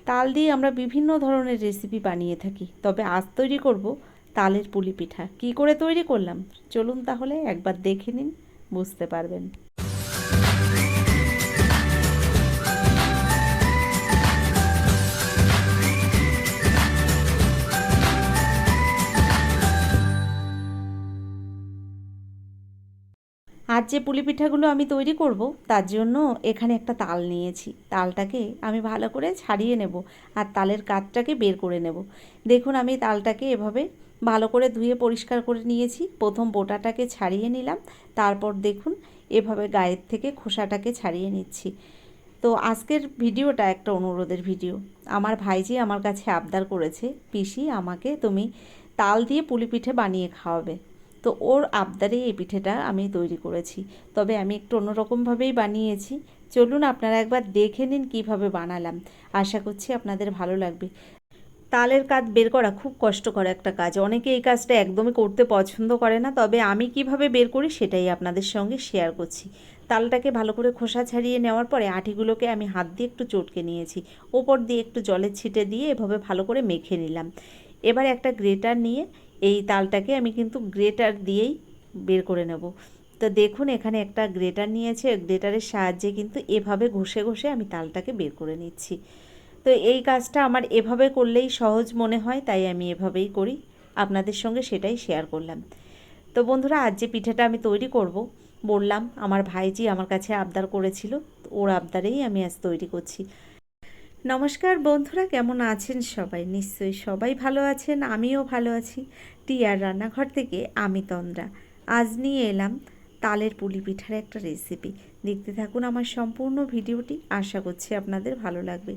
তাল দিয়ে আমরা বিভিন্ন ধরনের রেসিপি বানিয়ে থাকি, তবে আজ তৈরি করব তালের পুলি পিঠা। কী করে তৈরি করলাম চলুন তাহলে একবার দেখে নিন, বুঝতে পারবেন। আজ যে পুলি পিঠাগুলো আমি তৈরি করব তার জন্য এখানে একটা তাল নিয়েছি। তালটাকে আমি ভালো করে ছাড়িয়ে নেব আর তালের কাঠটাকে বের করে নেব। দেখুন আমি তালটাকে এভাবে ভালো করে ধুয়ে পরিষ্কার করে নিয়েছি। প্রথম বোটাটাকে ছাড়িয়ে নিলাম, তারপর দেখুন এভাবে গায়ের থেকে খোসাটাকে ছাড়িয়ে নিচ্ছি। তো আজকের ভিডিওটা একটা অনুরোধের ভিডিও। আমার ভাইজি আমার কাছে আবদার করেছে, পিসি আমাকে তুমি তাল দিয়ে পুলি পিঠে বানিয়ে খাওয়াবে। তো ওর আবদারে এই পিঠেটা আমি তৈরি করেছি, তবে আমি একটু অন্যরকমভাবেই বানিয়েছি। চলুন আপনারা একবার দেখে নিন কীভাবে বানালাম। আশা করছি আপনাদের ভালো লাগবে। তালের কাঠ বের করা খুব কষ্টকর একটা কাজ, অনেকে এই কাজটা একদমই করতে পছন্দ করে না, তবে আমি কিভাবে বের করি সেটাই আপনাদের সঙ্গে শেয়ার করছি। তালটাকে ভালো করে খোসা ছাড়িয়ে নেওয়ার পরে আটিগুলোকে আমি হাত দিয়ে একটু চটকে নিয়েছি, ওপর দিয়ে একটু জলের ছিটে দিয়ে এভাবে ভালো করে মেখে নিলাম। এবার একটা গ্রেটার নিয়ে এই তালটাকে আমি কিন্তু গ্রেটার দিয়েই বের করে নেব। তো দেখুন এখানে একটা গ্রেটার নিয়েছে, গ্রেটারের সাহায্যে কিন্তু এভাবে ঘষে ঘষে আমি তালটাকে বের করে নিচ্ছি। তো এই কাজটা আমার এভাবে করলেই সহজ মনে হয়, তাই আমি এভাবেই করি, আপনাদের সঙ্গে সেটাই শেয়ার করলাম। তো বন্ধুরা আজ যে পিঠাটা আমি তৈরি করব, বললাম আমার ভাইজি আমার কাছে আবদার করেছিল, ওর আবদারেই আমি আজ তৈরি করছি। নমস্কার বন্ধুরা, কেমন আছেন সবাই? নিশ্চয়ই সবাই ভালো আছেন, আমিও ভালো আছি। টিয়ার রান্নাঘর থেকে আমি তন্দ্রা। আজ নিয়ে এলাম তালের পুলি পিঠার একটা রেসিপি। দেখতে থাকুন আমার সম্পূর্ণ ভিডিওটি, আশা করছি আপনাদের ভালো লাগবে।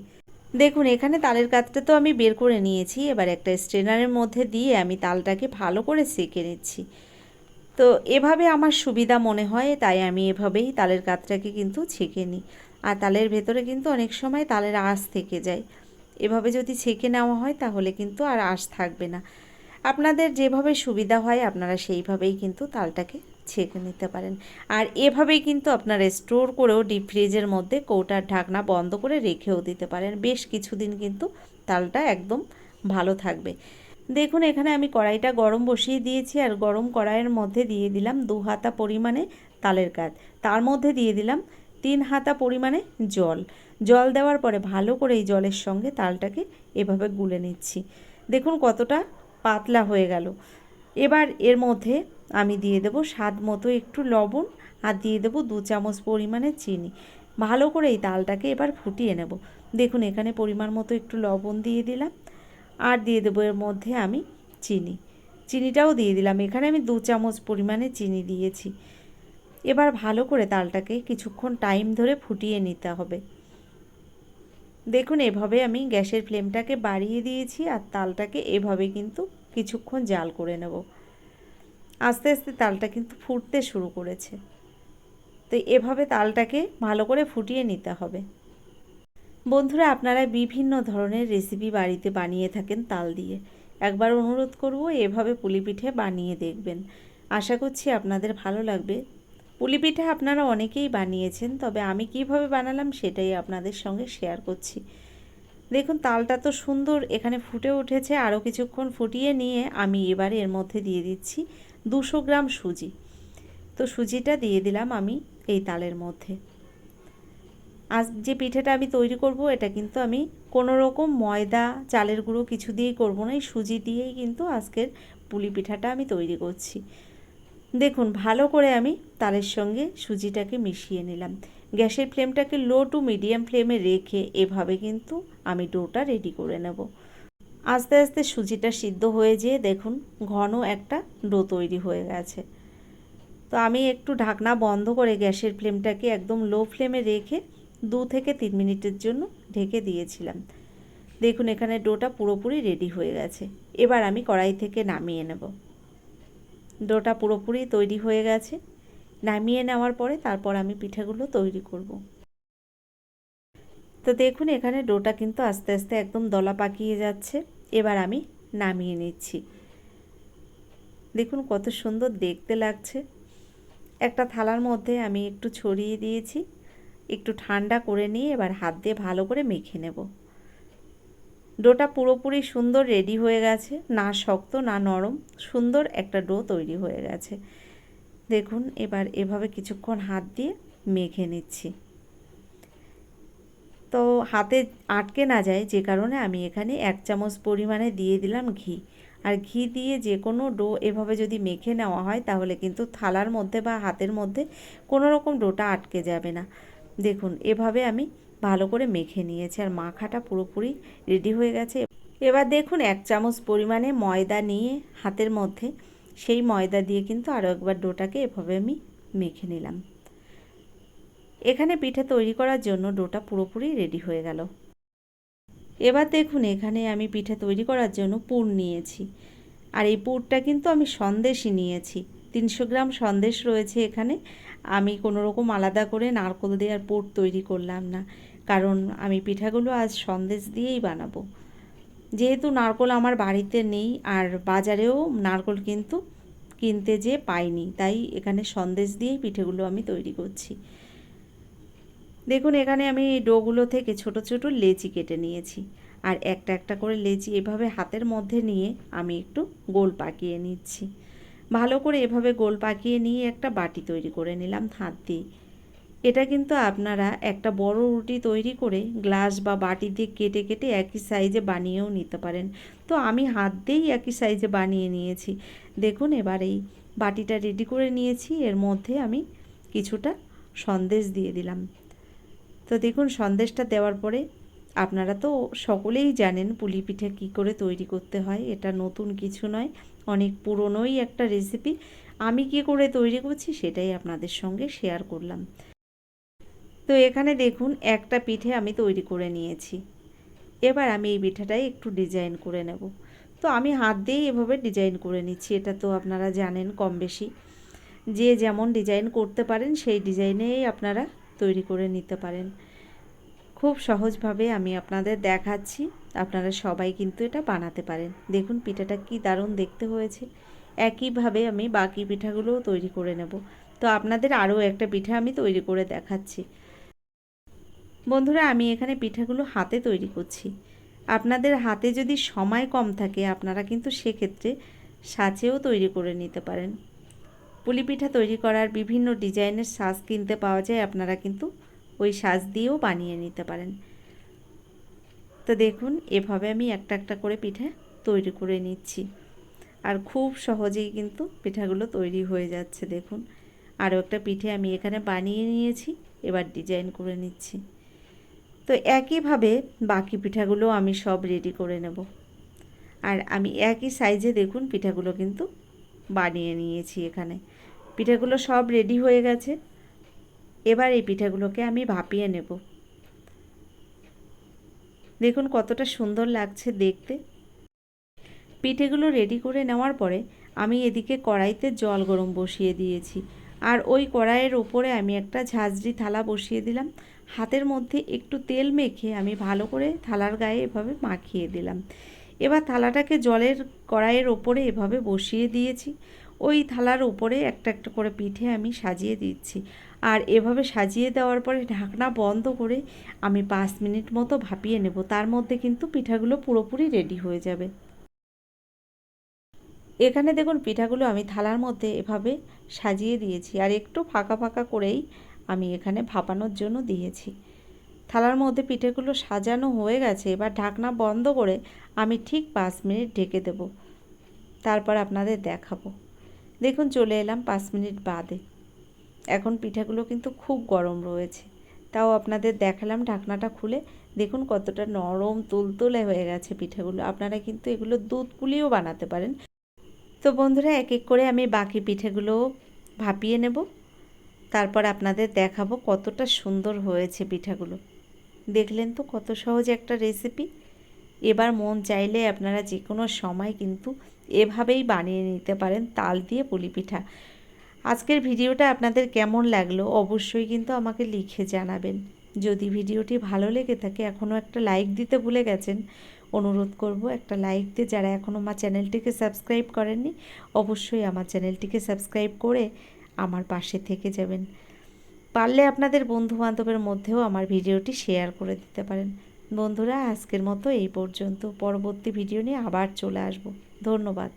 দেখুন এখানে তালের কাঠটা তো আমি বের করে নিয়েছি, এবার একটা স্ট্রেনারের মধ্যে দিয়ে আমি তালটাকে ভালো করে সেঁকে নিচ্ছি। তো এভাবে আমার সুবিধা মনে হয়, তাই আমি এভাবেই তালের কাঠটাকে কিন্তু ছেঁকে নিই। আর তালের ভেতরে কিন্তু অনেক সময় তালের আঁশ থেকে যায়, এভাবে যদি ছেঁকে নেওয়া হয় তাহলে কিন্তু আর আঁশ থাকবে না। আপনাদের যেভাবে সুবিধা হয় আপনারা সেইভাবেই কিন্তু তালটাকে ছেঁকে নিতে পারেন। আর এভাবেই কিন্তু আপনারা স্টোর করেও ডিপ ফ্রিজের মধ্যে কৌটার ঢাকনা বন্ধ করে রেখেও দিতে পারেন, বেশ কিছুদিন কিন্তু তালটা একদম ভালো থাকবে। দেখুন এখানে আমি কড়াইটা গরম বসিয়ে দিয়েছি, আর গরম কড়াইয়ের মধ্যে দিয়ে দিলাম 2 হাতা পরিমাণে তালের কাঠ, তার মধ্যে দিয়ে দিলাম 3 হাতা পরিমাণে জল। জল দেওয়ার পরে ভালো করে এই জলের সঙ্গে তালটাকে এভাবে গুলে নিচ্ছি। দেখুন কতটা পাতলা হয়ে গেল। এবার এর মধ্যে আমি দিয়ে দেব স্বাদ মতো একটু লবণ, আর দিয়ে দেব 2 চামচ পরিমাণে চিনি। ভালো করে এই তালটাকে এবার ফুটিয়ে নেব। দেখুন এখানে পরিমাণ মতো একটু লবণ দিয়ে দিলাম, আর দিয়ে দেবো এর মধ্যে আমি চিনি। চিনিটাও দিয়ে দিলাম, এখানে আমি 2 চামচ পরিমাণে চিনি দিয়েছি। এবার ভালো করে তালটাকে কিছুক্ষণ টাইম ধরে ফুটিয়ে নিতে হবে। দেখুন এভাবে আমি গ্যাসের ফ্লেমটাকে বাড়িয়ে দিয়েছি, আর তালটাকে এভাবে কিন্তু কিছুক্ষণ জাল করে নেব। আস্তে আস্তে তালটা কিন্তু ফুটতে শুরু করেছে, তো এভাবে তালটাকে ভালো করে ফুটিয়ে নিতে হবে। বন্ধুরা আপনারা বিভিন্ন ধরনের রেসিপি বাড়িতে বানিয়ে থাকেন তাল দিয়ে, একবার অনুরোধ করব এভাবে পুলি পিঠে বানিয়ে দেখবেন। আশা করছি আপনাদের ভালো লাগবে। পুলি পিঠে আপনারা অনেকেই বানিয়েছেন, তবে আমি কিভাবে বানালাম সেটাই আপনাদের সঙ্গে শেয়ার করছি। দেখুন তালটা তো সুন্দর এখানে ফুটে উঠেছে, আরও কিছুক্ষণ ফুটিয়ে নিয়ে আমি এবারে এর মধ্যে দিয়ে দিচ্ছি 200 গ্রাম সুজি। তো সুজিটা দিয়ে দিলাম আমি এই তালের মধ্যে। আজ যে পিঠেটা আমি তৈরি করব এটা কিন্তু আমি কোনো রকম ময়দা চালের গুঁড়ো কিছু দিয়েই করব না, এই সুজি দিয়েই কিন্তু আজকের পুলি পিঠাটা আমি তৈরি করছি। দেখুন ভালো করে আমি তালের সঙ্গে সুজিটাকে মিশিয়ে নিলাম। গ্যাসের ফ্লেমটাকে লো টু মিডিয়াম ফ্লেমে রেখে এভাবে কিন্তু আমি ডোটা রেডি করে নেব। আস্তে আস্তে সুজিটা সিদ্ধ হয়ে যেয়ে দেখুন ঘন একটা ডো তৈরি হয়ে গেছে। তো আমি একটু ঢাকনা বন্ধ করে গ্যাসের ফ্লেমটাকে একদম লো ফ্লেমে রেখে 2 থেকে 3 মিনিটের জন্য ঢেকে দিয়েছিলাম। দেখুন এখানে ডোটা পুরোপুরি রেডি হয়ে গেছে। এবার আমি কড়াই থেকে নামিয়ে নেব। ডোটা পুরোপুরি তৈরি হয়ে গেছে। নামিয়ে নেওয়ার পরে তারপর আমি পিঠাগুলো তৈরি করব। তো দেখুন এখানে ডোটা কিন্তু আস্তে আস্তে একদম দলা পাকিয়ে যাচ্ছে। এবার আমি নামিয়ে নিচ্ছি। দেখুন কত সুন্দর দেখতে লাগছে। একটা থালার মধ্যে আমি একটু ছড়িয়ে দিয়েছি, একটু ঠান্ডা করে নিয়ে এবার হাত দিয়ে ভালো করে মেখে নেব। ডোটা পুরোপুরি সুন্দর রেডি হয়ে গেছে, না শক্ত না নরম, সুন্দর একটা ডো তৈরি হয়ে গেছে। দেখুন এবার এভাবে কিছুক্ষণ হাত দিয়ে মেখে নিচ্ছি। তো হাতে আটকে না যায় যে কারণে আমি এখানে 1 চামচ পরিমাণে দিয়ে দিলাম ঘি। আর ঘি দিয়ে যে কোনো ডো এভাবে যদি মেখে নেওয়া হয় তাহলে কিন্তু থালার মধ্যে বা হাতের মধ্যে কোনো রকম ডোটা আটকে যাবে না। দেখুন এভাবে আমি ভালো করে মেখে নিয়েছি আর মাখাটা পুরোপুরি রেডি হয়ে গেছে। এবার দেখুন 1 চামচ পরিমাণে ময়দা নিয়ে হাতের মধ্যে, সেই ময়দা দিয়ে কিন্তু আরও একবার ডোটাকে এভাবে আমি মেখে নিলাম। এখানে পিঠে তৈরি করার জন্য ডোটা পুরোপুরি রেডি হয়ে গেল। এবার দেখুন এখানে আমি পিঠে তৈরি করার জন্য পুর নিয়েছি। আর এই পুরটা কিন্তু আমি সন্দেশই নিয়েছি। 300 গ্রাম সন্দেশ রয়েছে এখানে। আমি কোনো রকম আলাদা করে নারকেল দেওয়ার পুর তৈরি করলাম না, কারণ আমি পিঠাগুলো আজ সন্দেশ দিয়েই বানাবো। যেহেতু নারকেল আমার বাড়িতে নেই আর বাজারেও নারকেল কিন্তু কিনতে যেয়ে পাইনি, তাই এখানে সন্দেশ দিয়েই পিঠেগুলো আমি তৈরি করছি। দেখুন এখানে আমি ডোগুলো থেকে ছোট ছোট লেচি কেটে নিয়েছি আর একটা একটা করে লেচি এভাবে হাতের মধ্যে নিয়ে আমি একটু গোল পাকিয়ে নিচ্ছি। ভালো করে এভাবে গোল পাকিয়ে নিয়ে একটা বাটি তৈরি করে নিলাম হাত দিয়ে। এটা কিন্তু আপনারা একটা বড় রুটি তৈরি করে গ্লাস বা বাটি দিয়ে কেটে কেটে একই সাইজে বানিয়েও নিতে পারেন। তো আমি হাত দিয়েই একই সাইজে বানিয়ে নিয়েছি। দেখুন এবার এই বাটিটা রেডি করে নিয়েছি, এর মধ্যে আমি কিছুটা সন্দেশ দিয়ে দিলাম। তো দেখুন সন্দেশটা দেওয়ার পরে আপনারা তো সকলেই জানেন পুলি পিঠে কী করে তৈরি করতে হয়, এটা নতুন কিছু নয়, অনেক পুরনোই একটা রেসিপি। আমি কী করে তৈরি করছি সেটাই আপনাদের সঙ্গে শেয়ার করলাম। তো এখানে দেখুন একটা পিঠে আমি তৈরি করে নিয়েছি। এবার আমি এই পিঠাটাই একটু ডিজাইন করে নেব। তো আমি হাত দিয়েই এভাবে ডিজাইন করে নিচ্ছি, এটা তো আপনারা জানেন কম বেশি। যে যেমন ডিজাইন করতে পারেন সেই ডিজাইনেই আপনারা তৈরি করে নিতে পারেন। খুব সহজভাবে আমি আপনাদের দেখাচ্ছি, আপনারা সবাই কিন্তু এটা বানাতে পারেন। দেখুন পিঠাটা কি দারুণ দেখতে হয়েছে। একইভাবে আমি বাকি পিঠাগুলোও তৈরি করে নেব। তো আপনাদের আরও একটা পিঠা আমি তৈরি করে দেখাচ্ছি। বন্ধুরা আমি এখানে পিঠাগুলো হাতে তৈরি করছি। আপনাদের হাতে যদি সময় কম থাকে আপনারা কিন্তু সেক্ষেত্রে সাঁচেও তৈরি করে নিতে পারেন। পুলি পিঠা তৈরি করার বিভিন্ন ডিজাইনের সাজ কিনতে পাওয়া যায়, আপনারা কিন্তু ওই সাজ দিয়েও বানিয়ে নিতে পারেন। তো দেখুন এভাবে আমি একটা একটা করে পিঠা তৈরি করে নিচ্ছি আর খুব সহজেই কিন্তু পিঠাগুলো তৈরি হয়ে যাচ্ছে। দেখুন আরও একটা পিঠে আমি এখানে বানিয়ে নিয়েছি, এবার ডিজাইন করে নিচ্ছি। তো একইভাবে বাকি পিঠাগুলো আমি সব রেডি করে নেব। আর আমি একই সাইজে দেখুন পিঠাগুলো কিন্তু বানিয়ে নিয়েছি। এখানে পিঠাগুলো সব রেডি হয়ে গেছে। এবার এই পিঠাগুলোকে আমি ভাপিয়ে নেব। দেখুন কতটা সুন্দর লাগছে দেখতে। পিঠেগুলো রেডি করে নেওয়ার পরে আমি এদিকে কড়াইতে জল গরম বসিয়ে দিয়েছি আর ওই কড়াইয়ের উপরে আমি একটা ঝাঁঝরি থালা বসিয়ে দিলাম। হাতের মধ্যে একটু তেল মেখে আমি ভালো করে থালার গায়ে এভাবে মাখিয়ে দিলাম। এবার থালাটাকে জলের কড়াইয়ের ওপরে এভাবে বসিয়ে দিয়েছি। ওই থালার উপরে একটা একটা করে পিঠে আমি সাজিয়ে দিচ্ছি আর এভাবে সাজিয়ে দেওয়ার পরে ঢাকনা বন্ধ করে আমি 5 মিনিট মতো ভাপিয়ে নেব। তার মধ্যে কিন্তু পিঠাগুলো পুরোপুরি রেডি হয়ে যাবে। এখানে দেখুন পিঠাগুলো আমি থালার মধ্যে এভাবে সাজিয়ে দিয়েছি আর একটু ফাঁকা ফাঁকা করেই আমি এখানে ভাপানোর জন্য দিয়েছি। থালার মধ্যে পিঠেগুলো সাজানো হয়ে গেছে। এবার ঢাকনা বন্ধ করে আমি ঠিক 5 মিনিট ঢেকে দেব, তারপর আপনাদের দেখাবো। দেখুন চলে এলাম 5 মিনিট বাদে। এখন পিঠাগুলো কিন্তু খুব গরম রয়েছে, তাও আপনাদের দেখালাম ঢাকনাটা খুলে। দেখুন কতটা নরম তুলতুলে হয়ে গেছে পিঠাগুলো। আপনারা কিন্তু এগুলো দুধ পুলিও বানাতে পারেন। তো বন্ধুরা এক এক করে আমি বাকি পিঠেগুলো ভাপিয়ে নেব, তারপর আপনাদের দেখাবো কতটা সুন্দর হয়েছে পিঠাগুলো। দেখলেন তো কত সহজ একটা রেসিপি। এবার মন চাইলে আপনারা যে কোনো সময় কিন্তু এভাবেই বানিয়ে নিতে পারেন তাল দিয়ে পুলি পিঠা। আজকের ভিডিওটা আপনাদের কেমন লাগলো অবশ্যই কিন্তু আমাকে লিখে জানাবেন। যদি ভিডিওটি ভালো লেগে থাকে এখনও একটা লাইক দিতে ভুলে গেছেন, অনুরোধ করব একটা লাইক দিয়ে যারা এখনও আমার চ্যানেলটিকে সাবস্ক্রাইব করেননি অবশ্যই আমার চ্যানেলটিকে সাবস্ক্রাইব করে আমার পাশে থেকে যাবেন। পারলে আপনাদের বন্ধুবান্ধবের মধ্যেও আমার ভিডিওটি শেয়ার করে দিতে পারেন। বন্ধুরা, আজকের মতো এই পর্যন্ত। পরবর্তী ভিডিও নিয়ে আবার চলে আসব। ধন্যবাদ।